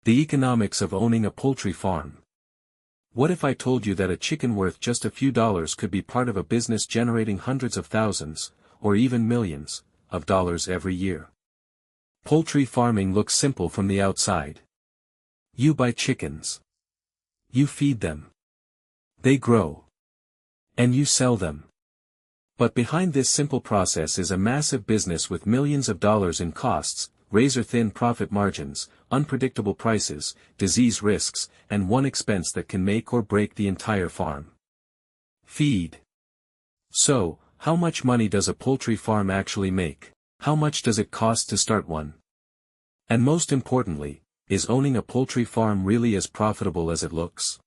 The economics of owning a poultry farm. What if I told you that a chicken worth just a few dollars could be part of a business generating hundreds of thousands, or even millions, of dollars every year? Poultry farming looks simple from the outside. You buy chickens. You feed them. They grow. And you sell them. But behind this simple process is a massive business with millions of dollars in costs, razor-thin profit margins, unpredictable prices, disease risks, and one expense that can make or break the entire farm. Feed. So, how much money does a poultry farm actually make? How much does it cost to start one? And most importantly, is owning a poultry farm really as profitable as it looks?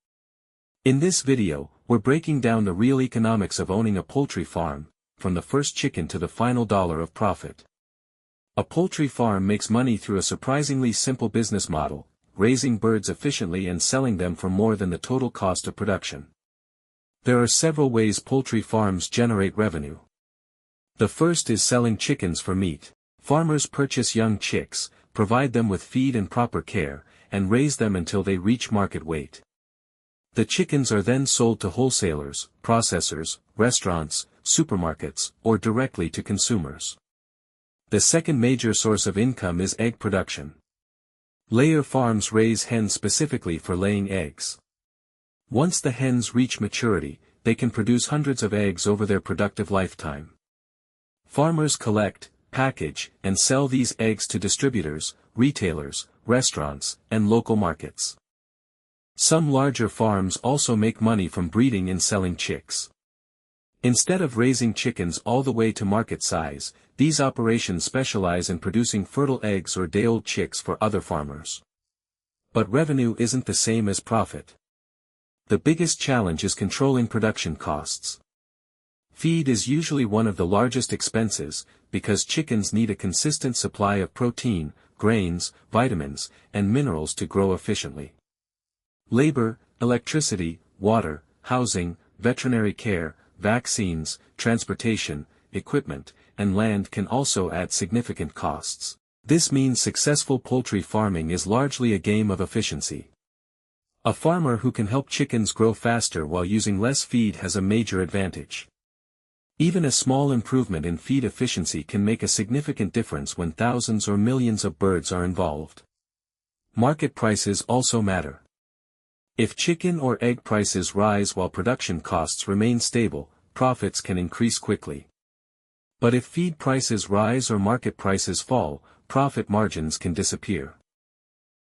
In this video, we're breaking down the real economics of owning a poultry farm, from the first chicken to the final dollar of profit. A poultry farm makes money through a surprisingly simple business model, raising birds efficiently and selling them for more than the total cost of production. There are several ways poultry farms generate revenue. The first is selling chickens for meat. Farmers purchase young chicks, provide them with feed and proper care, and raise them until they reach market weight. The chickens are then sold to wholesalers, processors, restaurants, supermarkets, or directly to consumers. The second major source of income is egg production. Layer farms raise hens specifically for laying eggs. Once the hens reach maturity, they can produce hundreds of eggs over their productive lifetime. Farmers collect, package, and sell these eggs to distributors, retailers, restaurants, and local markets. Some larger farms also make money from breeding and selling chicks. Instead of raising chickens all the way to market size, these operations specialize in producing fertile eggs or day-old chicks for other farmers. But revenue isn't the same as profit. The biggest challenge is controlling production costs. Feed is usually one of the largest expenses, because chickens need a consistent supply of protein, grains, vitamins, and minerals to grow efficiently. Labor, electricity, water, housing, veterinary care, vaccines, transportation, equipment, and land can also add significant costs. This means successful poultry farming is largely a game of efficiency. A farmer who can help chickens grow faster while using less feed has a major advantage. Even a small improvement in feed efficiency can make a significant difference when thousands or millions of birds are involved. Market prices also matter. If chicken or egg prices rise while production costs remain stable, profits can increase quickly. But if feed prices rise or market prices fall, profit margins can disappear.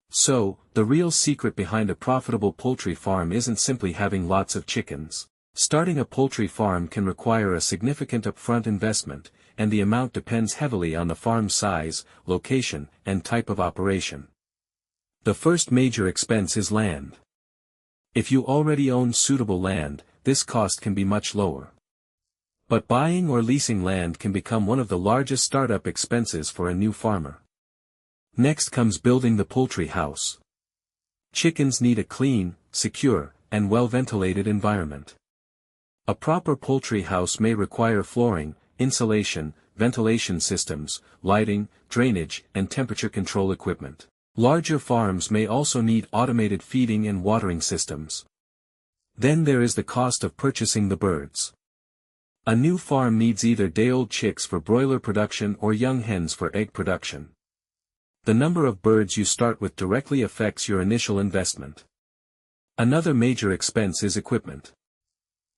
So, the real secret behind a profitable poultry farm isn't simply having lots of chickens. Starting a poultry farm can require a significant upfront investment, and the amount depends heavily on the farm's size, location, and type of operation. The first major expense is land. If you already own suitable land, this cost can be much lower. But buying or leasing land can become one of the largest startup expenses for a new farmer. Next comes building the poultry house. Chickens need a clean, secure, and well-ventilated environment. A proper poultry house may require flooring, insulation, ventilation systems, lighting, drainage, and temperature control equipment. Larger farms may also need automated feeding and watering systems. Then there is the cost of purchasing the birds. A new farm needs either day-old chicks for broiler production or young hens for egg production. The number of birds you start with directly affects your initial investment. Another major expense is equipment.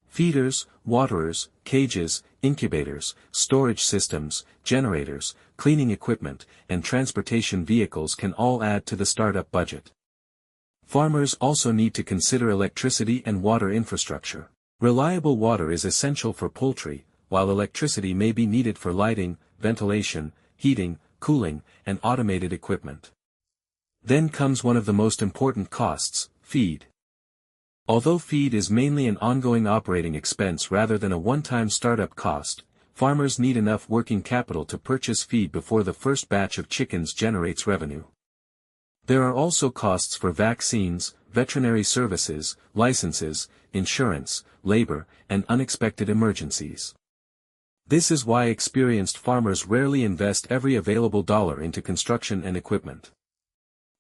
Feeders, waterers, cages, incubators, storage systems, generators, cleaning equipment, and transportation vehicles can all add to the startup budget. Farmers also need to consider electricity and water infrastructure. Reliable water is essential for poultry, while electricity may be needed for lighting, ventilation, heating, cooling, and automated equipment. Then comes one of the most important costs, feed. Although feed is mainly an ongoing operating expense rather than a one-time startup cost, farmers need enough working capital to purchase feed before the first batch of chickens generates revenue. There are also costs for vaccines, veterinary services, licenses, insurance, labor, and unexpected emergencies. This is why experienced farmers rarely invest every available dollar into construction and equipment.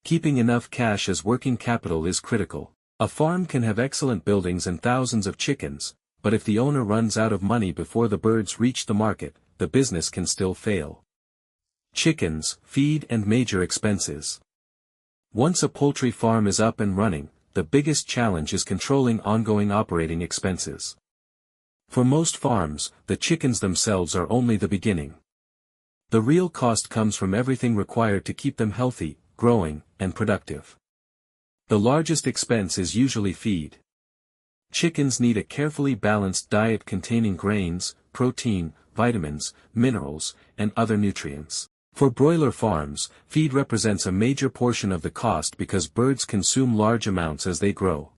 Keeping enough cash as working capital is critical. A farm can have excellent buildings and thousands of chickens, but if the owner runs out of money before the birds reach the market, the business can still fail. Chickens, feed and major expenses. Once a poultry farm is up and running, the biggest challenge is controlling ongoing operating expenses. For most farms, the chickens themselves are only the beginning. The real cost comes from everything required to keep them healthy, growing, and productive. The largest expense is usually feed. Chickens need a carefully balanced diet containing grains, protein, vitamins, minerals, and other nutrients. For broiler farms, feed represents a major portion of the cost because birds consume large amounts as they grow.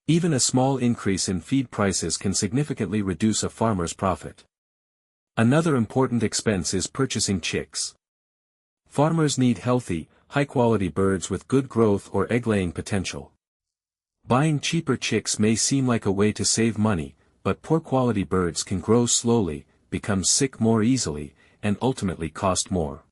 Even a small increase in feed prices can significantly reduce a farmer's profit. Another important expense is purchasing chicks. Farmers need healthy, high-quality birds with good growth or egg-laying potential. Buying cheaper chicks may seem like a way to save money, but poor-quality birds can grow slowly, become sick more easily, and ultimately cost more.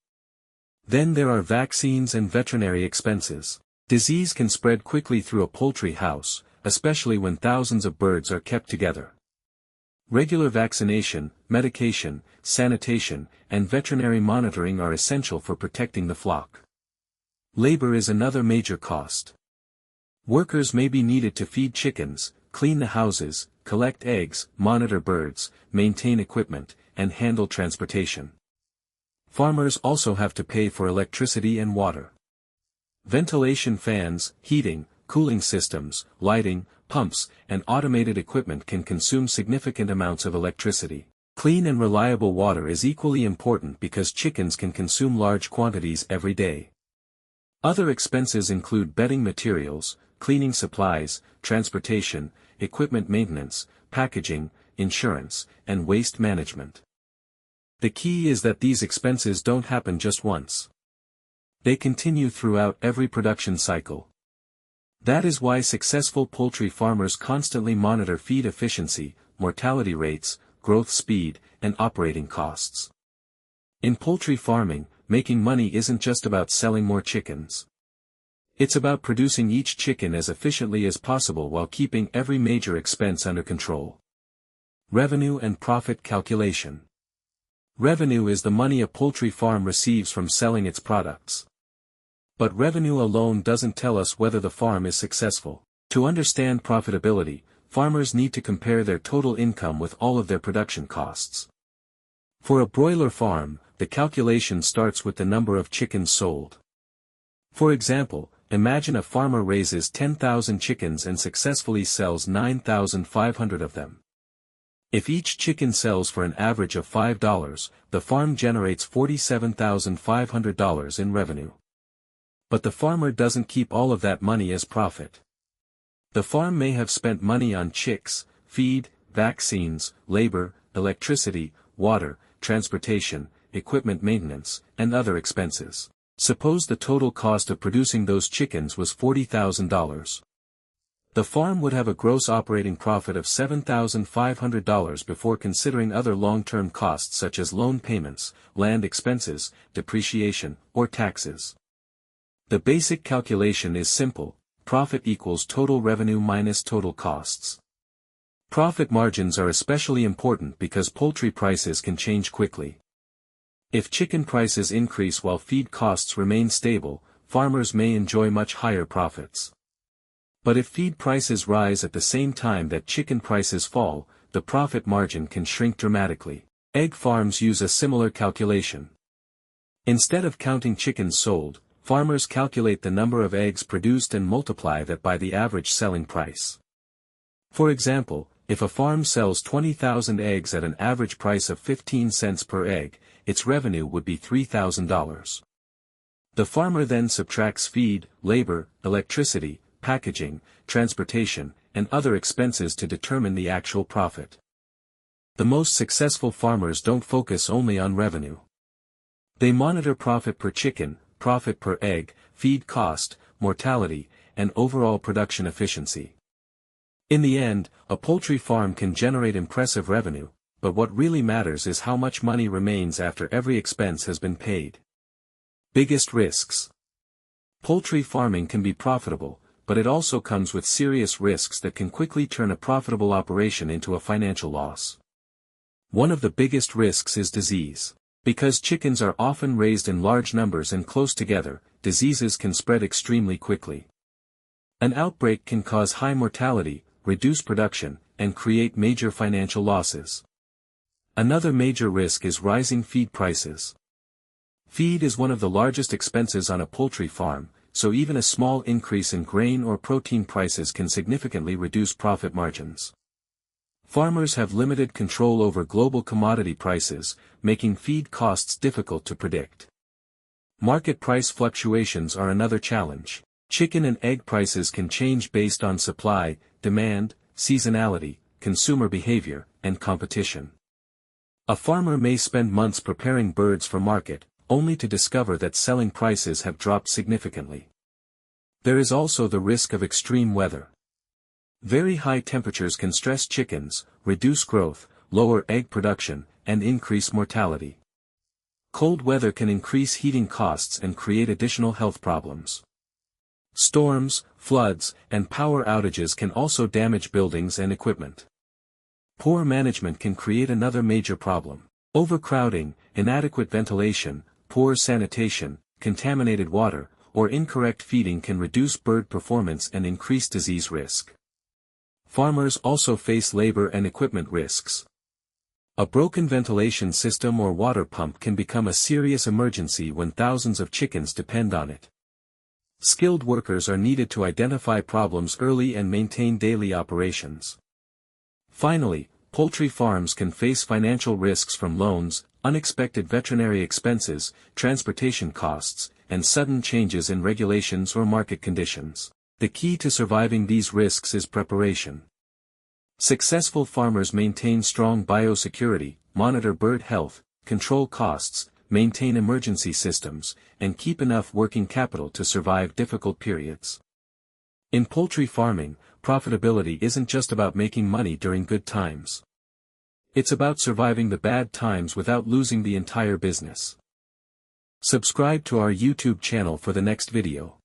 Then there are vaccines and veterinary expenses. Disease can spread quickly through a poultry house, especially when thousands of birds are kept together. Regular vaccination, medication, sanitation, and veterinary monitoring are essential for protecting the flock. Labor is another major cost. Workers may be needed to feed chickens, clean the houses, collect eggs, monitor birds, maintain equipment, and handle transportation. Farmers also have to pay for electricity and water. Ventilation fans, heating, cooling systems, lighting, pumps, and automated equipment can consume significant amounts of electricity. Clean and reliable water is equally important because chickens can consume large quantities every day. Other expenses include bedding materials, cleaning supplies, transportation, equipment maintenance, packaging, insurance, and waste management. The key is that these expenses don't happen just once. They continue throughout every production cycle. That is why successful poultry farmers constantly monitor feed efficiency, mortality rates, growth speed, and operating costs. In poultry farming, making money isn't just about selling more chickens. It's about producing each chicken as efficiently as possible while keeping every major expense under control. Revenue and profit calculation. Revenue is the money a poultry farm receives from selling its products. But revenue alone doesn't tell us whether the farm is successful. To understand profitability, farmers need to compare their total income with all of their production costs. For a broiler farm, the calculation starts with the number of chickens sold. For example, imagine a farmer raises 10,000 chickens and successfully sells 9,500 of them. If each chicken sells for an average of $5, the farm generates $47,500 in revenue. But the farmer doesn't keep all of that money as profit. The farm may have spent money on chicks, feed, vaccines, labor, electricity, water, transportation, equipment maintenance, and other expenses. Suppose the total cost of producing those chickens was $40,000. The farm would have a gross operating profit of $7,500 before considering other long-term costs such as loan payments, land expenses, depreciation, or taxes. The basic calculation is simple: profit equals total revenue minus total costs. Profit margins are especially important because poultry prices can change quickly. If chicken prices increase while feed costs remain stable, farmers may enjoy much higher profits. But if feed prices rise at the same time that chicken prices fall, the profit margin can shrink dramatically. Egg farms use a similar calculation. Instead of counting chickens sold, farmers calculate the number of eggs produced and multiply that by the average selling price. For example, if a farm sells 20,000 eggs at an average price of 15 cents per egg, its revenue would be $3,000. The farmer then subtracts feed, labor, electricity, packaging, transportation, and other expenses to determine the actual profit. The most successful farmers don't focus only on revenue. They monitor profit per chicken, profit per egg, feed cost, mortality, and overall production efficiency. In the end, a poultry farm can generate impressive revenue, but what really matters is how much money remains after every expense has been paid. Biggest risks. Poultry farming can be profitable, but it also comes with serious risks that can quickly turn a profitable operation into a financial loss. One of the biggest risks is disease. Because chickens are often raised in large numbers and close together, diseases can spread extremely quickly. An outbreak can cause high mortality, reduce production, and create major financial losses. Another major risk is rising feed prices. Feed is one of the largest expenses on a poultry farm, so even a small increase in grain or protein prices can significantly reduce profit margins. Farmers have limited control over global commodity prices, making feed costs difficult to predict. Market price fluctuations are another challenge. Chicken and egg prices can change based on supply, demand, seasonality, consumer behavior, and competition. A farmer may spend months preparing birds for market, only to discover that selling prices have dropped significantly. There is also the risk of extreme weather. Very high temperatures can stress chickens, reduce growth, lower egg production, and increase mortality. Cold weather can increase heating costs and create additional health problems. Storms, floods, and power outages can also damage buildings and equipment. Poor management can create another major problem. Overcrowding, inadequate ventilation, poor sanitation, contaminated water, or incorrect feeding can reduce bird performance and increase disease risk. Farmers also face labor and equipment risks. A broken ventilation system or water pump can become a serious emergency when thousands of chickens depend on it. Skilled workers are needed to identify problems early and maintain daily operations. Finally, poultry farms can face financial risks from loans, unexpected veterinary expenses, transportation costs, and sudden changes in regulations or market conditions. The key to surviving these risks is preparation. Successful farmers maintain strong biosecurity, monitor bird health, control costs, maintain emergency systems, and keep enough working capital to survive difficult periods. In poultry farming, profitability isn't just about making money during good times. It's about surviving the bad times without losing the entire business. Subscribe to our YouTube channel for the next video.